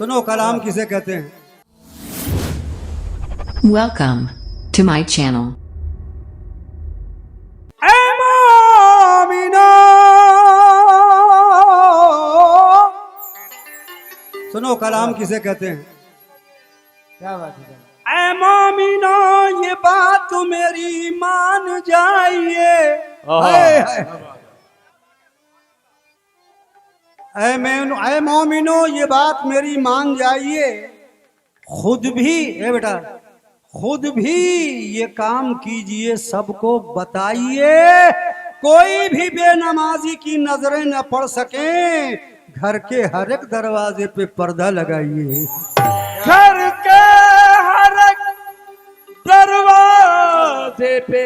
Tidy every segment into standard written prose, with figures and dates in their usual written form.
सुनो कलाम किसे कहते हैं। Welcome to my channel. ऐ मोमिनो, सुनो कलाम किसे कहते हैं। क्या बात है। ऐ मोमिनो ये बात मेरी मान जाइए। ऐ मोमिनो ये बात मेरी मान जाइए। खुद भी बेटा खुद भी ये काम कीजिए, सबको बताइए। कोई भी बेनमाजी की नजरें न पड़ सके, घर के हर एक दरवाजे पे पर्दा लगाइए। घर के हर एक दरवाजे पे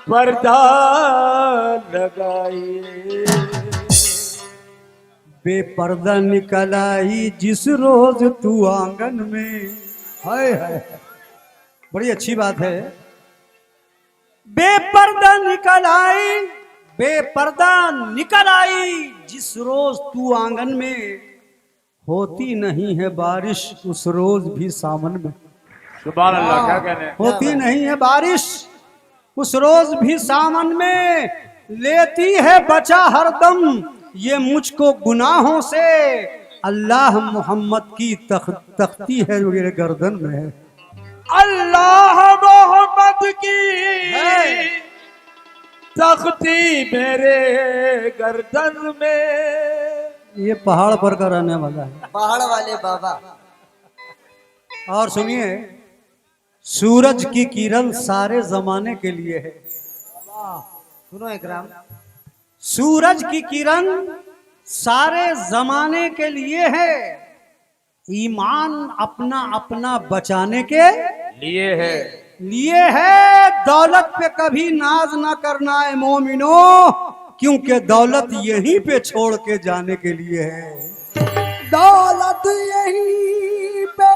पर्दा लगाइए। बेपर्दा निकल आई जिस रोज तू आंगन में। हाय हाय, बड़ी अच्छी बात है। बेपर्दा निकल आई जिस रोज तू आंगन में। होती नहीं है बारिश उस रोज भी सावन में। सुभान अल्लाह, क्या कहने। होती नहीं है बारिश उस रोज भी सावन में। लेती है बचा हरदम ये मुझको गुनाहों से। अल्लाह मोहम्मद की तख्ती है मेरे गर्दन में है। अल्लाह मोहम्मद की तख्ती मेरे गर्दन में। ये पहाड़ पर का रहने वाला है, पहाड़ वाले बाबा। और सुनिए, सूरज की किरण सारे जमाने के लिए है। सुनो इकराम, सूरज की किरण सारे जमाने के लिए है। ईमान अपना अपना बचाने के लिए है। दौलत पे कभी नाज ना करना है मोमिनो, क्योंकि दौलत यहीं पे छोड़ के जाने के लिए है। दौलत यहीं पे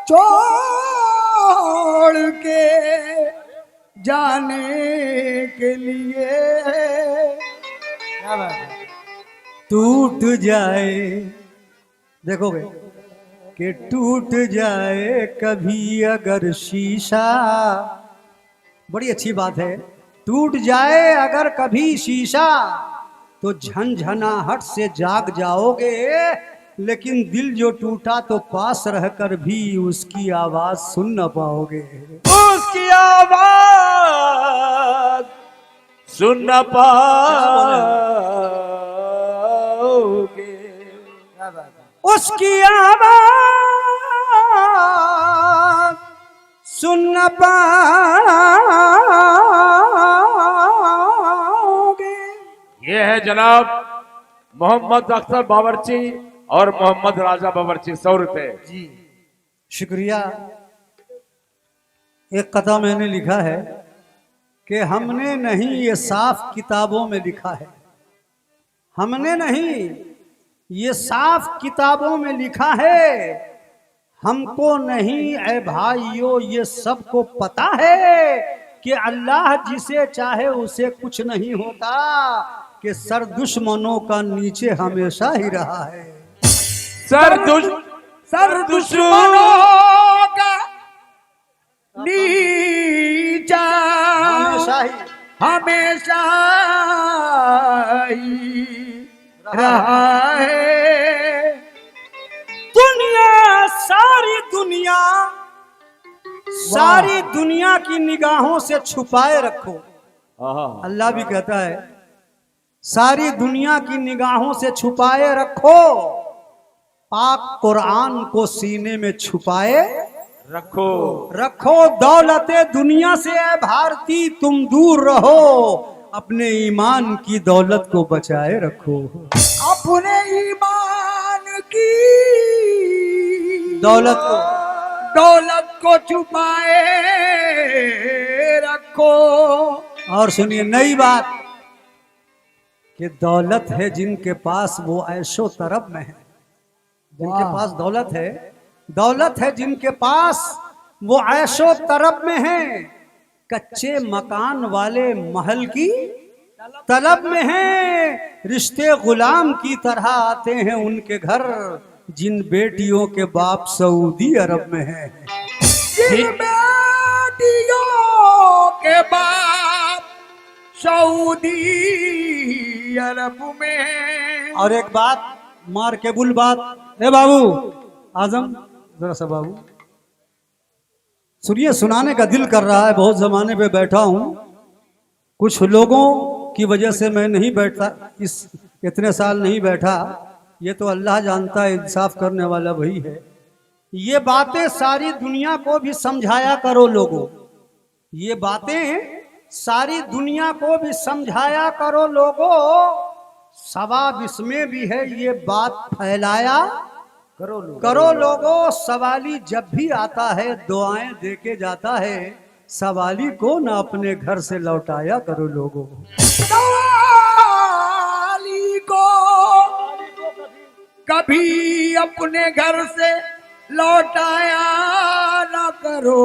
छोड़ के जाने के लिए। क्या बात है। टूट जाए, देखोगे कि टूट जाए कभी अगर शीशा। बड़ी अच्छी बात है। टूट जाए अगर कभी शीशा तो झनझनाहट से जाग जाओगे। लेकिन दिल जो टूटा तो पास रहकर भी उसकी आवाज सुन न पाओगे। उसकी आवाज सुन न पाओगे। क्या बात है। उसकी आवाज सुन न पाओगे। ये है जनाब मोहम्मद अख्तर बावर्ची और मोहम्मद राजा बावर्ची। 100 रुपए जी। शुक्रिया। एक कथा मैंने लिखा है कि हमने नहीं, ये साफ किताबों में लिखा है। हमने नहीं, ये साफ किताबों में लिखा है। हमको नहीं ऐ भाइयों ये सबको पता है कि अल्लाह जिसे चाहे उसे कुछ नहीं होता, कि सर दुश्मनों का नीचे हमेशा ही रहा है। सर दुश्मनों का नीचा हमेशा ही रहा है। दुनिया, सारी दुनिया की निगाहों से छुपाए रखो। अल्लाह भी कहता है सारी दुनिया की निगाहों से छुपाए रखो। पाक कुरान को सीने में छुपाए रखो। दौलते दुनिया से है भारती तुम दूर रहो। अपने ईमान की दौलत को बचाए रखो। अपने ईमान की दौलत को छुपाए रखो। और सुनिए नई बात कि दौलत है जिनके पास वो ऐशो तरब में है। जिनके पास दौलत है जिनके पास वो ऐशो तरब में है। कच्चे मकान वाले महल की तलब में हैं। रिश्ते गुलाम की तरह आते हैं उनके घर। जिन बेटियों के बाप सऊदी अरब में हैं। जिन बेटियों के बाप सऊदी अरब में। और एक बात मार के बुल बात, ए बाबू आजम जरा सा बाबू सुनिए, सुनाने का दिल कर रहा है। बहुत जमाने पे बैठा हूं, कुछ लोगों की वजह से मैं नहीं बैठता, इस इतने साल नहीं बैठा। ये तो अल्लाह जानता है, इंसाफ करने वाला वही है। ये बातें सारी दुनिया को भी समझाया करो लोगों, ये बातें सारी दुनिया को भी समझाया करो लोगों। सवाब इसमें भी है, ये बात फैलाया करो लोगों। सवाली जब भी आता है दुआएं देके जाता है, सवाली को ना अपने घर से लौटाया करो लोगों। सवाली को कभी अपने घर से लौटाया ना करो।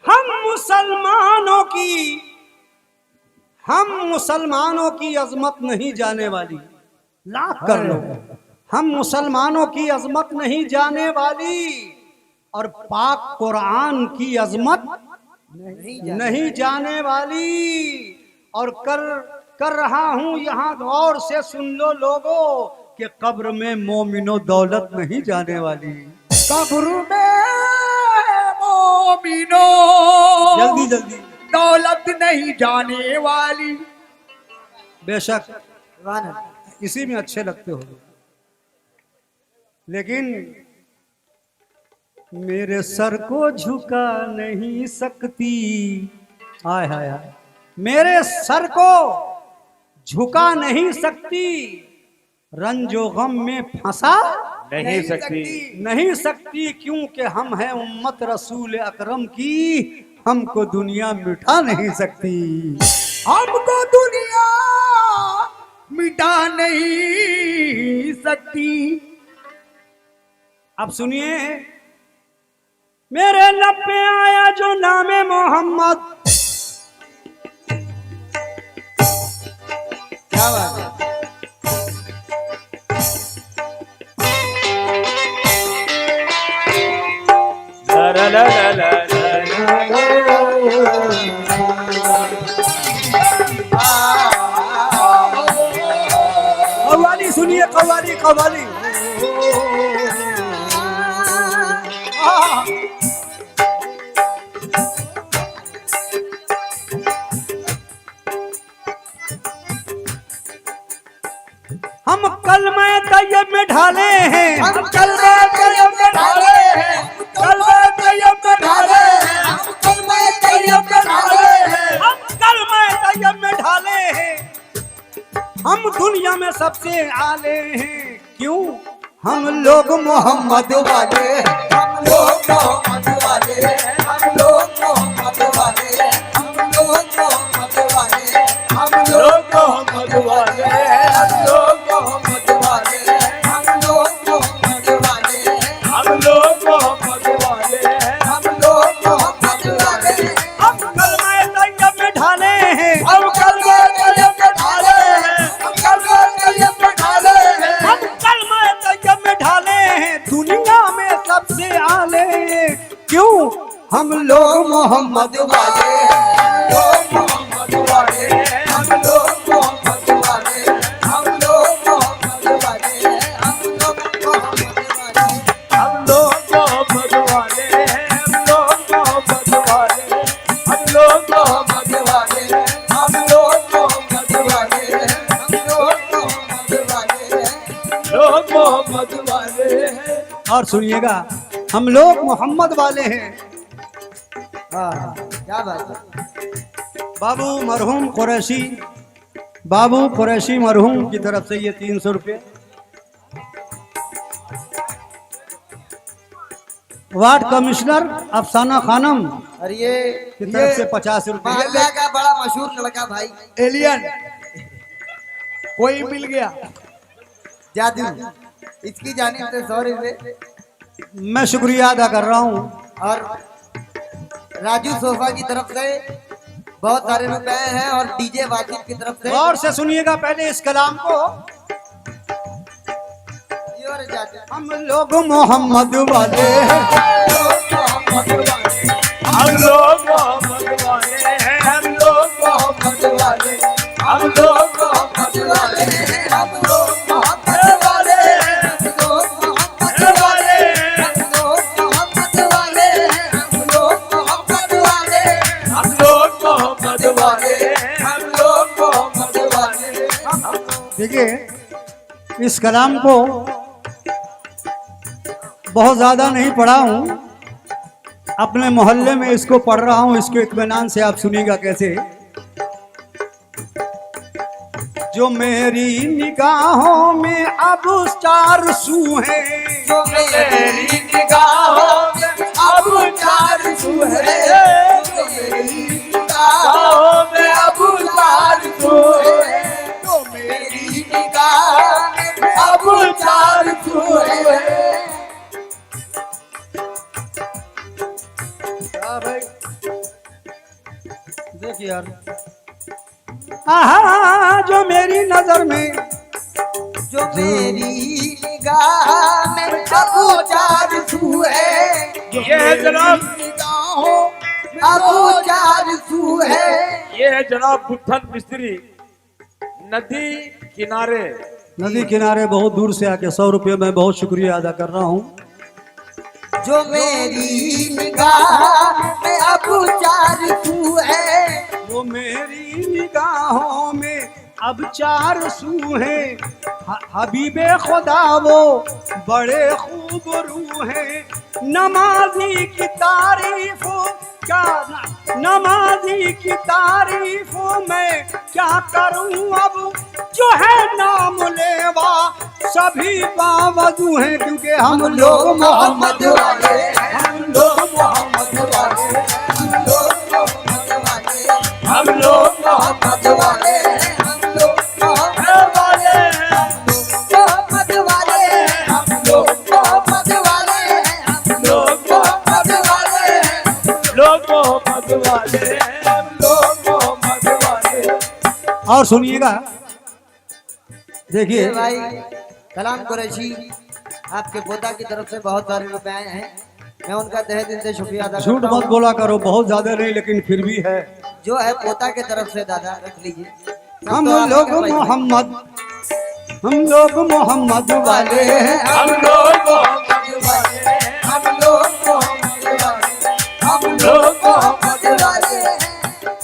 हम मुसलमानों की अजमत नहीं जाने वाली, लाख कर लो, हम मुसलमानों की अजमत नहीं जाने वाली, और पाक कुरान की अजमत नहीं जाने वाली। और कर रहा हूं यहाँ गौर से सुन लो लोगों, कि कब्र में मोमिनो दौलत नहीं जाने वाली। कब्र में मोमिनो जल्दी जल्दी दौलत नहीं जाने वाली। बेशक इसी में अच्छे लगते हो, लेकिन मेरे सर को झुका नहीं सकती। हाय हाय हाय, मेरे सर को झुका नहीं सकती, रंजो गम में फंसा नहीं सकती, क्योंकि हम हैं उम्मत रसूल अकरम की, हमको दुनिया मिटा नहीं सकती। हमको दुनिया मिटा नहीं सकती। अब सुनिए, मेरे लब पे आया जो नामे मोहम्मद, क्या बात है। ला ला ला ला ला कव्वाली सुनिए, कव्वाली कव्वाली। हम कलमा तैयब में ढाले हैं, हम कलमा तैयब में ढाले हैं, कलमा तैयब में ढाले हैं, हम कलमा तैयब में ढाले हैं, हम कलमा तैयब में ढाले हैं। हम दुनिया में सबसे आले हैं, क्यों? हम लोग मोहम्मद वाले, हम लोग मोहम्मद वाले, हम लोग मोहम्मद वाले, हम लोग मोहम्मद वाले, हम लोग मोहम्मद वाले, हम लोग मोहम्मद वाले, हम लोग मोहम्मद वाले, हम लोग मोहम्मद वाले, हम लोग मोहम्मद वाले। हम कलमा तैयब में ढाले हैं, हम कलमा तैयब में ढाले हैं, हम कलमा तैयब में ढाले हैं, हम कलमा तैयब में ढाले हैं, दुनिया में सबसे आले हैं, क्यों? हम लोग मोहम्मद वाले, हम लोग मोहम्मद वाले, हम लोग मोहम्मद वाले, हम लोग मोहम्मद वाले, हम लोग मोहम्मद वाले, हम लोग मोहम्मद वाले, हम लोग मोहम्मद वाले, हम लोग मोहम्मद वाले, हम लोग मोहम्मद वाले, हम लोग मोहम्मद वाले, लोग मोहम्मद वाले हैं। और सुनिएगा, हम लोग मोहम्मद वाले हैं। क्या बात है। बाबू मरहूम कुरैशी, बाबू कुरैशी मरहूम की तरफ से ये 300 रुपये, वार्ड कमिश्नर अफसाना खानम और ये की तरफ से 50 रुपये। मोहल्ला का बड़ा मशहूर लड़का भाई एलियन कोई मिल गया जादू, इसकी जानिब से 100 रुपये। मैं शुक्रिया अदा कर रहा हूँ। और राजू सोफा की तरफ से बहुत सारे रुपए हैं, और डीजे वाकिब की तरफ से गौर से सुनिएगा पहले इस कलाम को। हम लोग मोहम्मद वाले हैं। हम लोग मोहम्मद वाले हैं, हम लोग मोहम्मद वाले, हम लोग मोहम्मद वाले, हम लोग मोहम्मद वाले, हम लोग मोहम्मद वाले, हम लोग मोहम्मद वाले, हम लोग मोहम्मद वाले, हम लोग मोहम्मद वाले, हम लोग मोहम्मद वाले। देखिए इस कलाम को बहुत ज्यादा नहीं पढ़ा हूं, अपने मोहल्ले में इसको पढ़ रहा हूं, इसको इत्मीनान से आप सुनिएगा कैसे। जो मेरी निगाहों में अब 4 सू है, जो मेरी निगाहों में अब 4 सू है, जो मेरी निगाहों में अब 4 सू है, जो मेरी निगाहों में अब 4 सू है। देखिए यार, आहा जो मेरी नजर में, जो मेरी निगाह में अब 4 सू है, ये है जनाब, निगाहों में अब 4 सू है। ये है जनाब बुद्धन मिस्त्री, नदी किनारे। नदी किनारे बहुत दूर से आके 100 रुपये में बहुत शुक्रिया अदा कर रहा हूँ। जो मेरी निगाह में अब 4 सू है, जो मेरी निगाहों में अब 4 सू है, हबीबे खुदा वो बड़े खूब रू हैं। नमाजी की तारीफ क्या, नमाजी की तारीफ मैं क्या करूं अब, जो है नाम लेवा सभी बावजू हैं, क्योंकि हम लोग मोहम्मद वाले, हम लोग मोहम्मद वाले, हम लोग मोहम्मद वाले, हम लोग मोहम्मद वाले, हम लोग मोहम्मद वाले, मोहम्मद वाले, हम लोग मोहम्मद वाले, हम लोग मोहम्मद वाले, लोग मोहम्मद वाले, हम लोग मोहम्मद वाले। और सुनिएगा, देखिए भाई कलाम कुरैशी आपके पोता की तरफ से बहुत सारे रुपए आए हैं, मैं उनका तहे दिल से शुक्रिया अदा झूठ करता मत हूँ। बोला करो, बहुत ज्यादा नहीं लेकिन फिर भी है। जो है पोता के तरफ से दादा रख लीजिए। हम तो आप लोग क्या भाई? मोहम्मद, हम लोग मोहम्मद वाले हैं। हम लोग मोहम्मद वाले, हम लोग मोहम्मद वाले, हम लोग मोहम्मद वाले।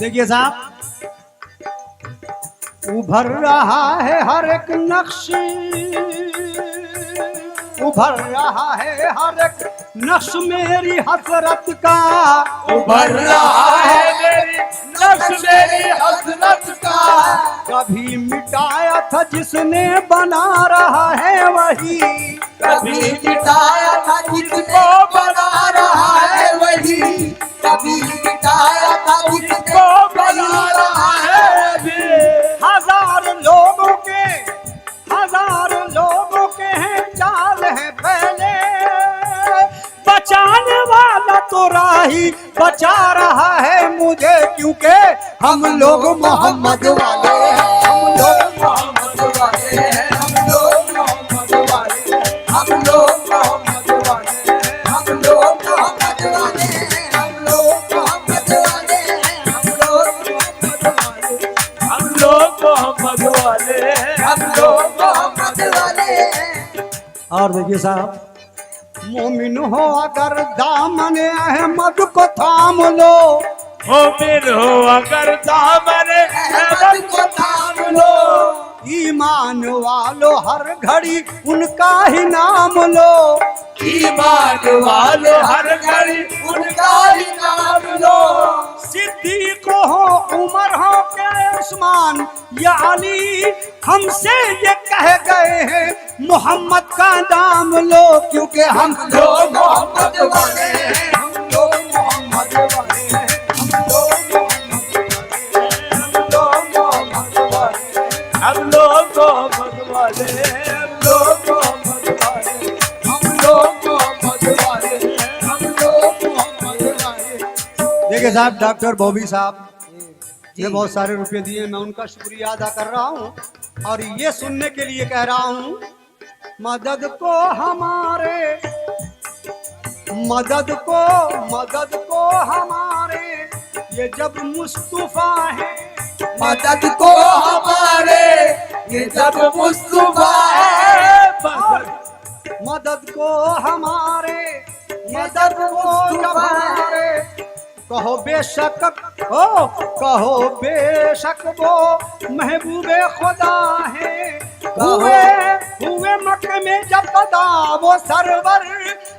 देखिए साहब, उभर रहा है हर एक नक्श, उभर रहा है हर एक नक्श मेरी हसरत का, उभर रहा है मेरी नफ्स मेरी हसरत का। कभी मिटाया था जिसने बना रहा है वही, कभी मिटाया था जिसको बना रहा है वही, कभी मिटाया था जिसको बना रहा है वही। हजार लोगों के हैं जाल है पहले, बचाने वाला तो राही बचा रहा है मुझे, क्योंकि हम लोग मोहम्मद वाले हैं, हम लोग मोहम्मद वाले हैं, हम लोग मोहम्मद वाले, हम लोग मोहम्मद वाले, हम लोग मोहम्मद वाले, हम लोग मोहम्मद वाले, हम लोग मोहम्मद वाले, हम लोग मोहम्मद वाले, हम लोग मोहम्मद वाले। और देखिए साहब, मोमिन हो अगर दामन अहमद को थाम लो, मोमिन हो अगर दामन अहमद को थाम लो, ईमान वालो हर घड़ी उनका ही नाम लो, ईमान वालो हर घड़ी उनका ही नाम लो। सिद्दीक हो उमर हो के उस्मान या अली, हमसे ये कह गए हैं मोहम्मद का नाम लो, क्योंकि हम लोग मोहम्मद वाले हैं, हम लोग मोहम्मद वाले हैं, हम लोग मोहम्मद वाले, हम लोग मोहम्मद वाले, हम लोग मोहम्मद वाले, हम लोग मोहम्मद वाले, हम लोग मोहम्मद वाले। देखिए साहब, डॉक्टर बॉबी साहब ये बहुत सारे रुपए दिए, मैं उनका शुक्रिया अदा कर रहा हूँ और ये सुनने के लिए कह रहा हूँ मदद को हमारे, मदद को हमारे ये जब मुस्तफा है, मदद को हमारे ये जब मुस्तफा है, मदद को हमारे, मदद को जब हमारे, कहो बेशक ओ कहो बेशक वो महबूबे खुदा है, हुए मक्के में जब बदा वो सरवर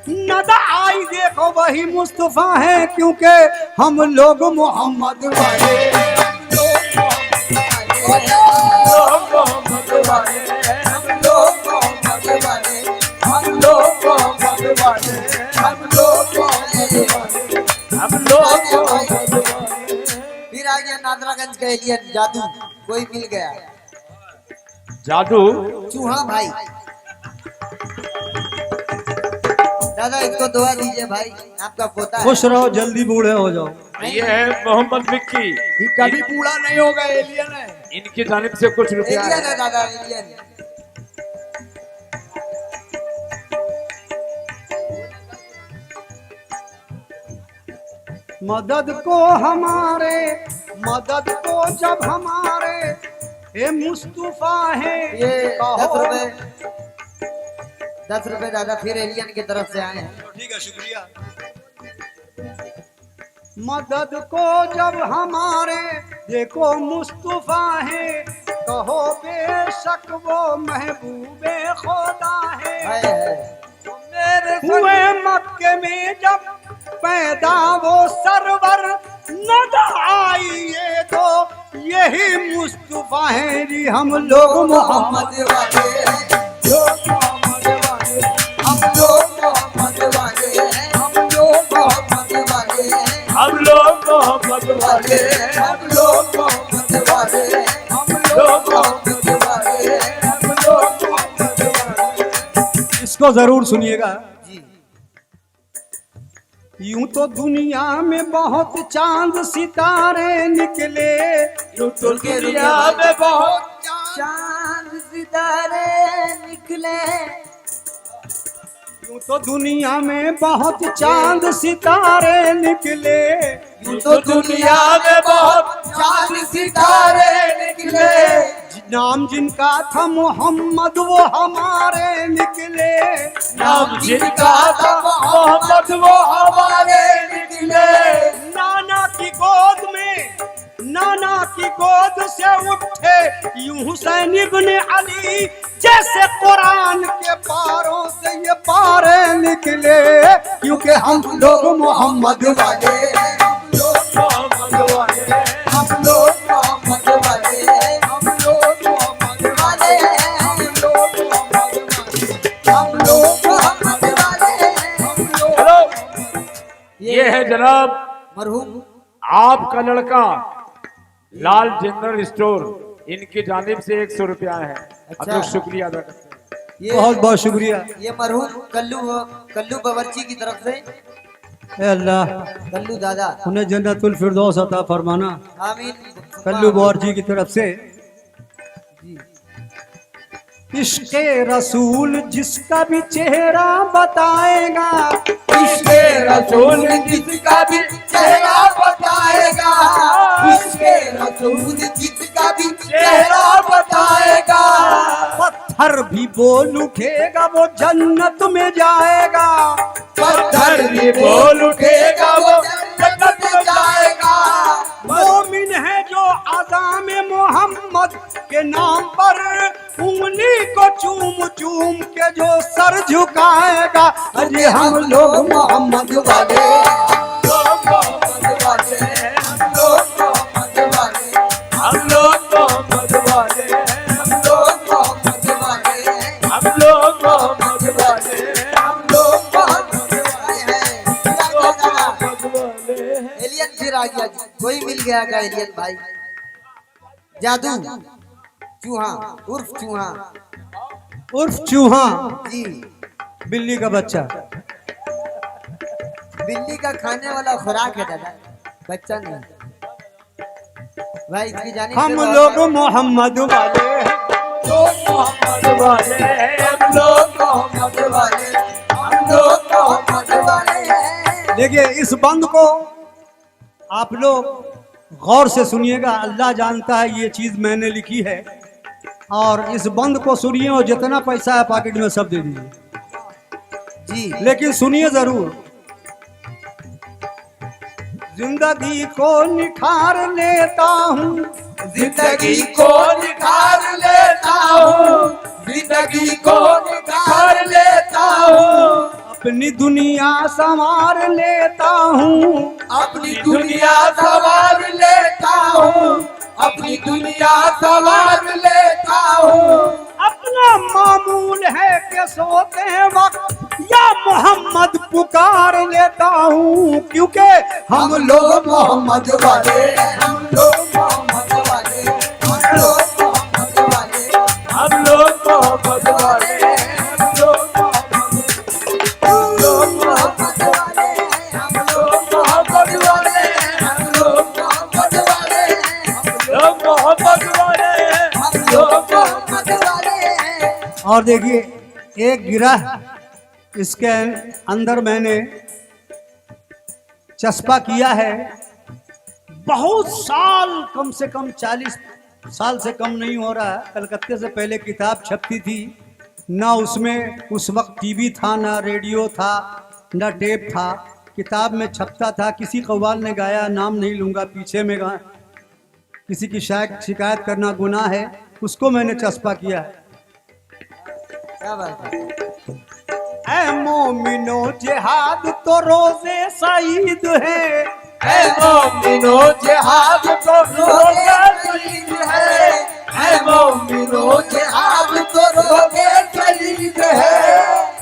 नदा आई, देखो वही मुस्तफा है, क्योंकि हम लोग मोहम्मद वाले, हम लोग मोहम्मद वाले, हम लोग मोहम्मद वाले, हम लोग मोहम्मद वाले, हम लोग मोहम्मद वाले, हम लोग मोहम्मद वाले। फिर आ गया नादरागंज का एलियन जादू, कोई मिल गया जादू चूहा भाई। दादा एक तो दुआ दीजिए भाई, आपका पोता है। खुश रहो, जल्दी बूढ़े हो जाओ। ये है मोहम्मद विक्की, ये कभी बूढ़ा नहीं होगा, एलियन है। इनकी जानिब से कुछ रुपया एलियन है। है दादा, एलियन। मदद को हमारे, मदद को जब हमारे ये मुस्तफा है, ये कहो 10 रुपए दादा फिर एलियन की तरफ से आए हैं। ठीक है, शुक्रिया। मदद को जब हमारे देखो मुस्तफा है, कहो बेशक वो महबूबे खुदा है, हुए मक्के में जब पैदा वो सरवर नदा आई, ये तो यही मुस्तफा है जी, हम लोग मोहम्मद वाले, लोग मोहम्मद वाले, हम लोग मोहम्मद वाले, हम लोग मोहम्मद वाले, हम लोग मोहम्मद वाले, हम लोग मोहम्मद वाले, हम लोग मोहम्मद वाले, हम लोग मोहम्मद वाले। इसको जरूर सुनिएगा। जी यूं तो दुनिया में बहुत चांद सितारे निकले, यूं तो दुनिया में बहुत चांद सितारे निकले, यूं तो दुनिया में बहुत चांद सितारे निकले, यूं तो दुनिया में बहुत चांद सितारे निकले, नाम जिनका था मोहम्मद वो हमारे निकले, नाम जिनका था मोहम्मद वो हमारे निकले। नाना की गोद में, नाना की गोद से उठे यूं हुसैन इब्ने अली, जैसे कुरान के पारों से ये पारे निकले, क्योंकि हम लोग मोहम्मद वाले, हम लोग मोहम्मद वाले, हम लोग मोहम्मद वाले, हम लोग मोहम्मद वाले, हम लोग मोहम्मद वाले, हम लोग मोहम्मद वाले, हम लोग। हेलो, ये है जनाब मरहूम आपका लड़का लाल जनरल स्टोर, इनकी जानिब से 100 रुपया है। अच्छा। तो शुक्रिया अदा करते हैं। ये बहुत बहुत शुक्रिया। ये मरहूम कल्लू बावर्ची की तरफ से, ए अल्लाह कल्लू दादा, उन्हें जन्नतुल फिरदौस अता फरमाना। आमीन। कल्लू बौर जी की तरफ से इश्क़े रसूल जिसका भी चेहरा बताएगा, इश्क़े रसूल जिसका भी चेहरा बताएगा, इश्क़े रसूल जिसका भी चेहरा बताएगा, पत्थर भी बोल उठेगा वो जन्नत में जाएगा, पत्थर भी बोल उठेगा वो जन्नत में जाएगा। मोमिन है जो आज़ाम मोहम्मद के नाम पर उंगली को चूम चूम के जो सर झुकाएगा, अरे हम लोग मोहम्मद वाले, लोग मोहम्मद वाले, हम लोग मोहम्मद वाले, हम लोग मोहम्मद वाले, हम लोग मोहम्मद वाले, हम लोग मोहम्मद वाले, हम लोग मोहम्मद वाले हैं। एलियन फिर आ गया, कोई मिल गया का एलियन भाई। जादू चूहा उर्फ चूहा, उर्फ चूहा, जी बिल्ली का बच्चा। बिल्ली का खाने वाला खुराक है दादा, बच्चा नहीं भाई। इसकी जाने हम लोग मोहम्मद वाले, लोग मोहम्मद वाले हम लोग मोहम्मद वाले हम लोग मोहम्मद वाले। देखिए इस बंद को आप लोग गौर से सुनिएगा। अल्लाह जानता है ये चीज मैंने लिखी है, और इस बंद को सुनिए और जितना पैसा है पॉकेट में सब दे दीजिए जी। लेकिन सुनिए जरूर। जिंदगी को निखार लेता हूँ, जिंदगी को निखार लेता हूँ, जिंदगी को निखार लेता हूँ, अपनी दुनिया संवार लेता हूँ, अपनी दुनिया सवार लेता हूँ, अपनी दुनिया सवार लेता हूँ। अपना मामूल है कि सोते वक्त या मोहम्मद पुकार लेता हूँ, क्योंकि हम लोग मोहम्मद वाले हम लोग मोहम्मद वाले हम लोग मोहम्मद वाले हम लोग मोहम्मद वाले हम लोग मोहम्मद वाले हम लोग मोहम्मद वाले हम लोग मोहम्मद वाले हम लोग मोहम्मद वाले हम लोग मोहम्मद वाले। और देखिए एक गिरह इसके अंदर मैंने चस्पा किया है। बहुत साल, कम से कम 40 साल से कम नहीं हो रहा है, कलकत्ते से पहले किताब छपती थी ना, उसमें उस वक्त टीवी था ना रेडियो था ना टेप था, किताब में छपता था। किसी कव्वाल ने गाया, नाम नहीं लूँगा, पीछे में गा, किसी की शिकायत करना गुनाह है, उसको मैंने चस्पा किया है। क्या बात है? ऐ मोमिनो जिहाद तो रोजे सईद है, ऐ मोमिनो जिहाद तो रोजे शहीद है, ऐ मोमिनो जिहाद तो रोजे शहीद है,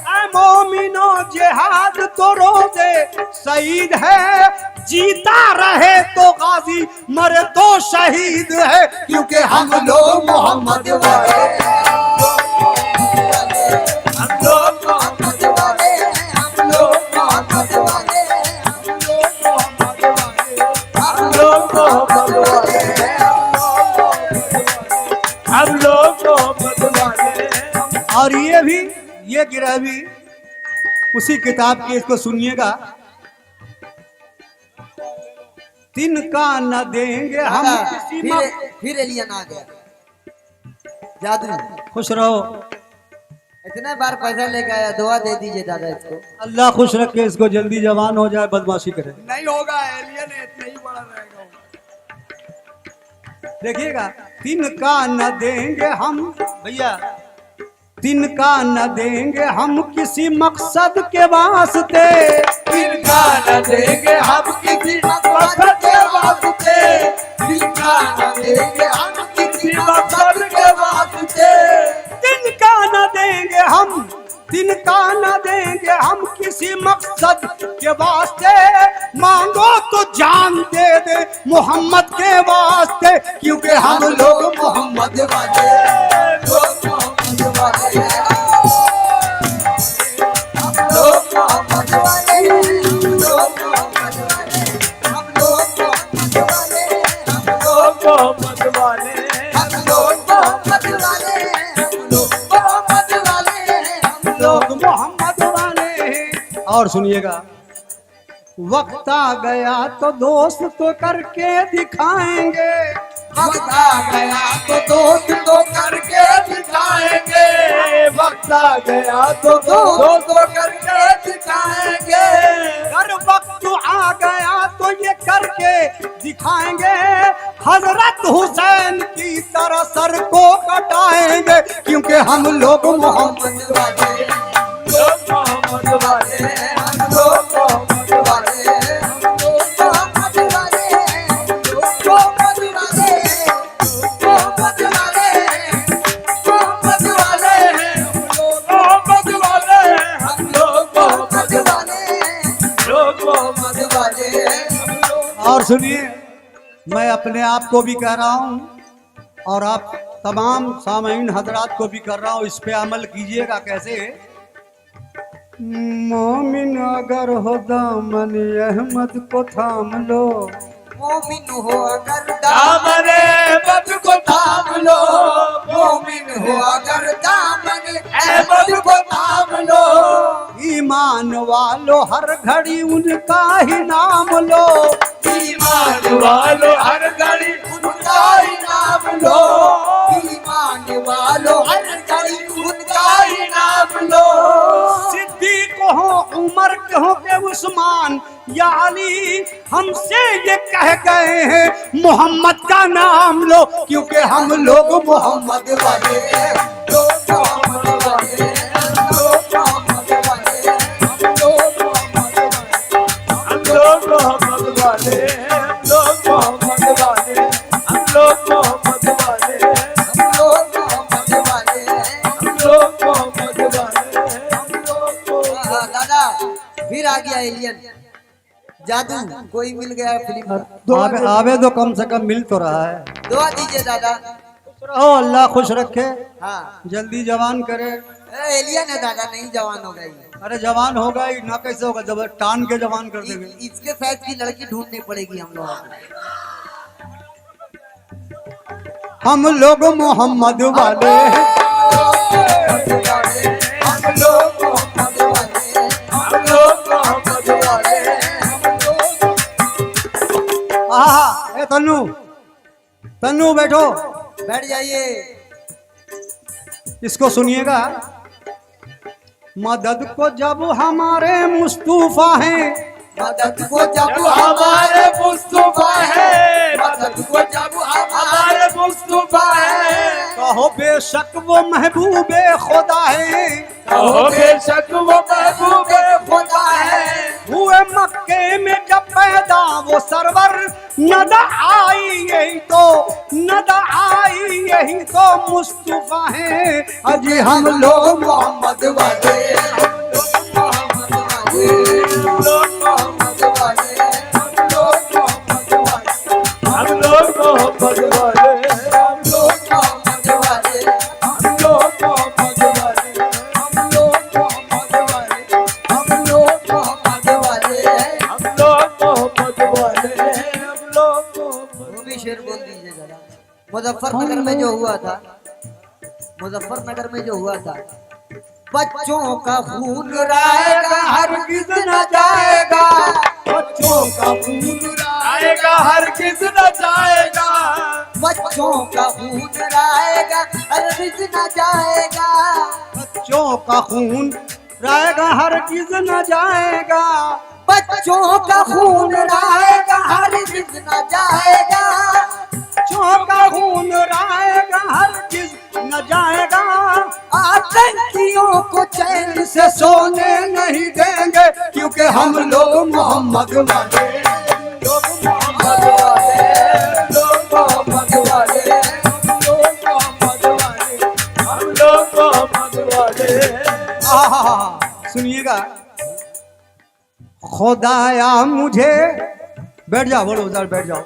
ऐ मोमिनो जिहाद तो रोजे शहीद है, जीता रहे तो गाजी मरे तो शहीद है, क्योंकि हम लोग मोहम्मद वाले हम लोग मोहम्मद वाले हम लोग मोहम्मद वाले हम लोग मोहम्मद वाले हम लोग मोहम्मद वाले। और ये गिरह भी उसी किताब की, इसको सुनिएगा। तिनका न देंगे हम किसी फिर एलियन आ गया जादू। खुश रहो, इतने बार पैसा लेके आया, दुआ दे दीजिए दादा इसको। अल्लाह खुश रखे इसको, जल्दी जवान हो जाए, बदमाशी करे। नहीं होगा, एलियन है, इतना ही बड़ा रहेगा। देखिएगा, तिनका न देंगे हम, भैया तिनका न देंगे हम किसी मकसद के वास्ते, तिनका न देंगे हम किसी मकसद के वास्ते, तिनका न देंगे हम किसी मकसद के वास्ते, तिनका न देंगे हम, तिनका न देंगे हम किसी मकसद के वास्ते, मांगो तो जान दे दे मोहम्मद के वास्ते, क्योंकि हम लोग मोहम्मद वाले लोग मोहम्मद वाले हम लोग मोहम्मद वाले हम लोग मोहम्मद वाले हम लोग मोहम्मद वाले हम लोग मोहम्मद वाले हम लोग मोहम्मद वाले हम लोग मोहम्मद वाले हम लोग मोहम्मद वाले हैं। और सुनिएगा, वक्त आ गया तो दोस्त तो करके दिखाएंगे, वक्त आ गया तो दोस्त तो करके दिखाएंगे, वक्त आ गया तो दोस्त तो करके दिखाएंगे, अगर वक्त आ गया तो ये करके दिखाएंगे, हजरत हुसैन की तरह सर को कटाएंगे, क्योंकि हम लोग मोहम्मद वाले लोग मोहम्मद वाले हम लोग मोहम्मद वाले हम लोग मोहम्मद वाले हम लोग मोहम्मद वाले मोहम्मद वाले मोहम्मद वाले मोहम्मद वाले हम लोग मोहम्मद वाले लोग मोहम्मद वाले। और सुनिए, मैं अपने आप को भी कह रहा हूँ और आप तमाम सामीन हजरात को भी कर रहा हूँ, इस पे अमल कीजिएगा। कैसे? मोमिन अगर हो दामन अहमद को थाम लो, मोमिन हो अगर दामन अहमद को थाम लो, मोमिन हो अगर दामन अहमद को थाम लो। ईमान वालो हर घड़ी उनका ही नाम लो। ईमान वालो हर घड़ी उनका ही नाम लो। ईमान वालो हर घड़ी उनका ही नाम लो। सिद्दीक हो उमर हो के उस्मान या अली हमसे ये कह गए हैं मोहम्मद का नाम लो, क्योंकि हम लोग मोहम्मद वाले हैं। मोहम्मद वाले मोहम्मद वाले हम लोग मोहम्मद वाले हम लोग मोहम्मद वाले हम लोग मोहम्मद वाले हम लोग मोहम्मद वाले हम लोग मोहम्मद वाले हम लोग। दादा फिर आ गया एलियन जादू, कोई मिल गया फिल्म का। आवे तो कम से कम मिल तो रहा है। दुआ दीजिए दादा। रहो, अल्लाह खुश रखे, हाँ जल्दी जवान करे। एलियन है दादा, नहीं जवान हो गई। अरे जवान होगा ही ना, कैसे होगा जब टान के जवान कर देंगे। इसके साइज की लड़की ढूंढनी पड़ेगी हम लोगों को। हम लोग मोहम्मद वाले हैं। हम लोग मोहम्मद वाले हम लोग मोहम्मद वाले हम लोग। आहा, ए तन्नू तन्नू बैठो, बैठ जाइए। इसको सुनिएगा। मदद को जब हमारे मुस्तफा हैं, मदद को जब हमारे मुस्तफा है, मदद को जब हमारे मुस्तफा है, कहो बेशक वो महबूबे खुदा है। कहो बेशक वो महबूबे खुदा है। हुए मक्के में जब पैदा वो सरवर, नदा आई यही तो नदा आई यही तो मुस्तफा है। अजी हम लोग मोहम्मद वाले हम लोग मोहम्मद वाले हम लोग मोहम्मद वाले हम लोग मोहम्मद वाले हम लोग मोहम्मद वाले हम लोग मोहम्मद वाले हम लोग मोहम्मद वाले हम लोग मोहम्मद वाले हम लोग मोहम्मद वाले हम लोग। वो भी शेर बोल दीजिए जरा। मुजफ्फरनगर में जो हुआ था, मुजफ्फरनगर में जो हुआ था, बच्चों का खून राएगा हरगिज न जाएगा। बच्चों का खून राएगा हरगिज न जाएगा। बच्चों का खून राएगा हरगिज न जाएगा। बच्चों का खून राएगा हरगिज न जाएगा। बच्चों का खून राएगा हरगिज न जाएगा। बच्चों का खून राएगा हरगिज न जाएगा। आतंकियों को चैन से सोने नहीं देंगे, क्योंकि हम लोग मोहम्मद वाले लोग मोहम्मद वाले लोग मोहम्मद वाले हम लोग मोहम्मद वाले हम लोग मोहम्मद वाले। आहा, सुनिएगा। खुदाया मुझे, बैठ जाओ, बोलो उधर बैठ जाओ।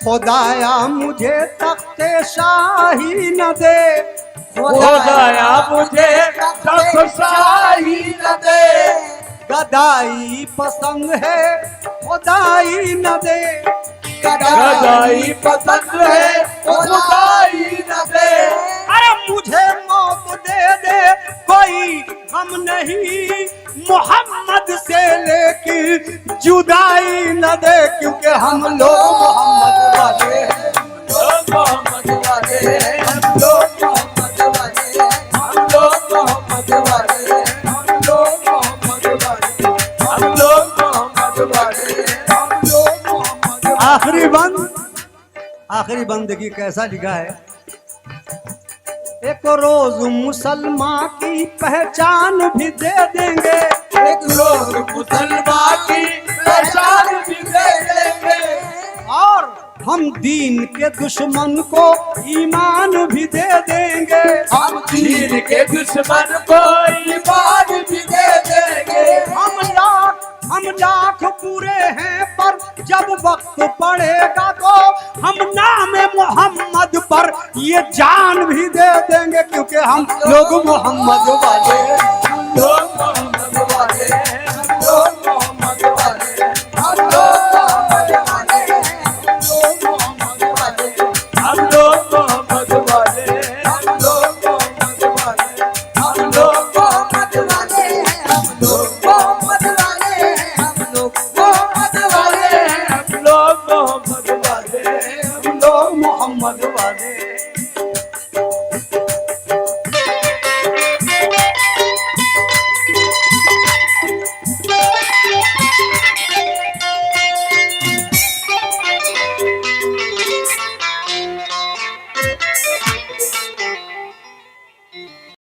खुदाया मुझे तख्ते शाही न दे। खुदाया मुझे तख्त शाही न दे। गदाई पसंद है खुदाई न दे। गदाई पसंद है खुदाई न दे। अरे मुझे मौत दे दे कोई गम नहीं, मोहम्मद से लेकिन जुदाई न दे, क्योंकि हम लोग मोहम्मद वाले हैं। लोग मोहम्मद वाले हम लोग मोहम्मद वाले हम लोग मोहम्मद वाले हम लोग मोहम्मद वाले हम लोग मोहम्मद वाले हम लोग मोहम्मद। आखिरी बंद देखिए कैसा लिखा है। एक रोज मुसलमान की पहचान भी दे देंगे। एक रोज मुसलमान की पहचान भी दे देंगे। और हम दीन के दुश्मन को ईमान भी दे देंगे। हम दीन के दुश्मन को ईमान भी दे देंगे। हम लाख पूरे हैं, पर जब वक्त पड़ेगा तो हम नाम मोहम्मद पर ये जान भी दे देंगे, क्योंकि हम लोग मोहम्मद वाले हम लोग मोहम्मद वाले हम लोग मोहम्मद वाले हम लोग मोहम्मद वाले हम लोग मोहम्मद वाले हम लोग मोहम्मद वाले। लोग मोहम्मद वाले हैं, हम लोग मोहम्मद वाले हैं, हम लोग मोहम्मद वाले, हम लोग मोहम्मद वाले।